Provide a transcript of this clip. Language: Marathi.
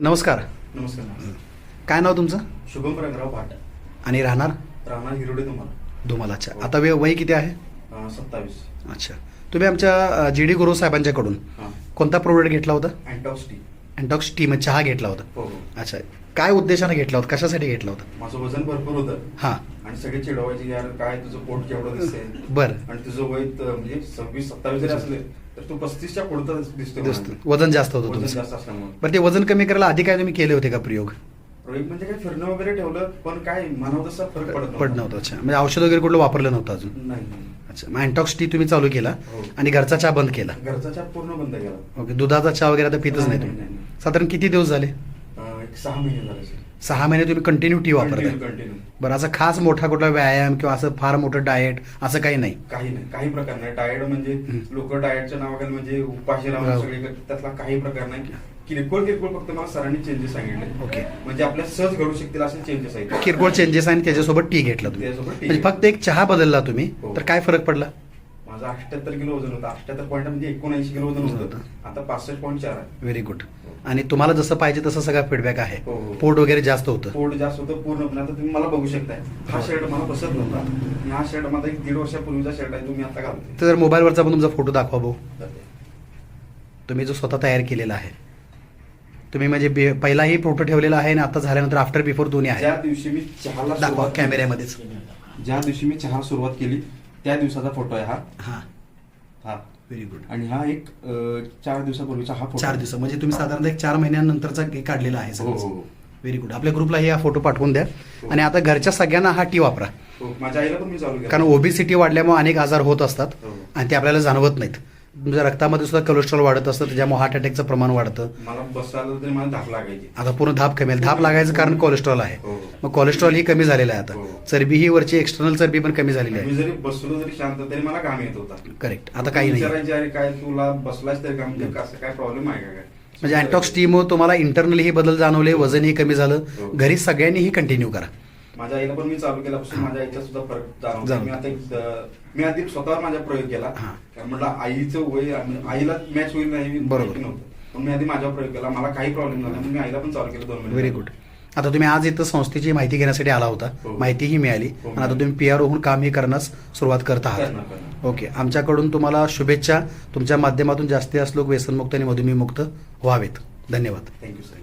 नमस्कार. नमस्कार. काय नाव तुमचं? शुभम रंगराव भाट. आणि राहणार हिरोडे तुम्हाला. धुमालाच्या. आता वय किती आहे? 27. अच्छा. तुम्ही आमच्या जी.डी. गुरु साहेबांच्याकडून कोणता प्रोडक्ट घेतला होता? अँटॉक्स टी. अँटॉक्स टी म्हणजे चहा घेतला होता. हो. अच्छा. काय उद्देशाने घेतला होता? कशासाठी घेतला होता? माझं वजन भरपूर होतं. हां. आणि सगळे चिडवायचे, यार काय तुझं पोट केवढं दिसतंय. बरं. आणि तुझं वय म्हणजे 26-27 जरी असले तर तू 35च्या पुढचं दिसतो. वजन जास्त होतं वजन तुमचं. जास्त असल्यामुळे. बरं, ते वजन कमी करायला आधी काय तुम्ही केले होते का प्रयोग? प्रयोग म्हणजे काय फिरणं वगैरे ठेवलं, पण काय मनावर तसा फरक पडत नव्हतं. अच्छा. म्हणजे औषध वगैरे कुठलं वापरलं नव्हतं अजून? नाही. अच्छा. मग अँटॉक्स टी तुम्ही चालू केला आणि घरचा चहा बंद केला. घरचा चहा पूर्ण बंद केला. ओके. दुधाचा चहा वगैरे आता पितच नाही तुम्ही? साधारण किती दिवस झाले? एक 6 महिने झाले. 6 महिने तुम्ही कंटिन्यू टी वापरताय? कंटिन्यू. बरं, असं खास मोठा कुठला व्यायाम किंवा असं फार मोठं डाएट असं काही नाही? काही नाही, काही प्रकार नाही. डाएट म्हणजे लोक डाएटच्या नावाखाली म्हणजे उपाशी राहून सगळे करतात, त्यातला काही प्रकार नाही. किरकोळ फक्त मला सरांनी चेंजेस सांगितले. ओके. म्हणजे आपल्या सहज घडू शकतील असे चेंजेस आहेत. किरकोळ चेंजेस आणि त्याच्यासोबत टी घेतला तुम्ही? त्याच्यासोबत टी म्हणजे फक्त एक चहा बदलला तुम्ही तर काय फरक पडला? माझं 78 किलो वजन होतं. 78 पॉईंट म्हणजे 79 किलो वजन होतं. आता 65.4 आहे. Very good. आणि तुम्हाला जसं पाहिजे तसं सगळा फीडबॅक आहे? हो. पोट वगैरे जास्त होतं? पोट जास्त होतं पूर्णपणे. आता तुम्ही मला बघू शकताय, हा शर्ट मला बसत नव्हता. आणि हा शर्ट माझा 1-1.5 वर्षापूर्वीचा शर्ट आहे, तुम्ही आता घालते. तर मोबाईलवरचा पण तुमचा फोटो दाखवा भाऊ. तुम्ही जो स्वतः तयार केलेला आहे, तुम्ही म्हणजे पहिलाही फोटो ठेवलेला आहे आणि आता झाल्यानंतर आफ्टर बिफोर दोन्ही आहे. ज्या दिवशी मी चहाला दाखवा कॅमेऱ्यामध्येच. ज्या दिवशी मी चहा सुरुवात केली त्या दिवसाचा फोटो आहे हा. हा. हा. Very good. आणि हा एक 4 दिवसापूर्वीचा हा फोटो. 4 दिवस म्हणजे तुम्ही साधारणतः एक 4 महिन्यानंतरचा काढलेला आहे हो सगळं. हो. Very good. आपल्या ग्रुपलाही हा फोटो पाठवून द्या. आणि आता घरच्या सगळ्यांना हा टी वापरा. माझ्या आईला पण मी चालू केलं. कारण ओबेसिटी वाढल्यामुळे अनेक आजार होत असतात हो. आणि ते आपल्याला जाणवत नाहीत. तुमच्या रक्तामध्ये सुद्धा कोलेस्ट्रॉल वाढत असतं, त्याच्यामुळे हार्ट अटॅकचं प्रमाण वाढतं. मला बसायला तरी मला धाप लागायची. आता पूर्ण धाप कमी. धाप लागायचं कारण कोलेस्ट्रॉल आहे. हो. मग कोलेस्ट्रॉल ही कमी झालेलं आहे आता. हो. चरबी ही वरची एक्सटर्नल चरबी पण कमी झालेली मी आहे. जरी बसलो तरी शांत तरी मला घाम येत होता. करेक्ट. आता काही नाही. विचारायचे, अरे काय तुला बसलाच तरी काम कसं काय प्रॉब्लेम आहे का काय. म्हणजे अँटॉक्स टीमुळे तुम्हाला इंटरनली ही बदल जाणवले, वजनही कमी झालं. हो. घरी सगळ्यांनीही कंटिन्यू करा. माझ्या आईला पण मी चालू केल्यापासून माझ्या आईचा सुद्धा फरक जाणवतो. जाणवतो. मी आधी स्वतःवर माझा प्रयोग केला. कारण म्हटलं आईचं वय आणि आईला मॅच होईल नाही बरोबर नव्हतं. पण मी आधी माझ्यावर प्रयोग केला, मला काही प्रॉब्लेम झाला म्हणून मी आईला पण चालू केलं 2 महिने. Very good. आता तुम्ही आज इथं संस्थेची माहिती घेण्यासाठी आला होता. हो. माहितीही मिळाली आणि आता तुम्ही PR होऊन कामही करण्यास सुरुवात करत आहात. करणार. ओके. आमच्याकडून तुम्हाला शुभेच्छा. तुमच्या माध्यमातून जास्तीत जास्त लोक व्यसनमुक्त आणि मधुमेहमुक्त व्हावेत. धन्यवाद. Thank you sir.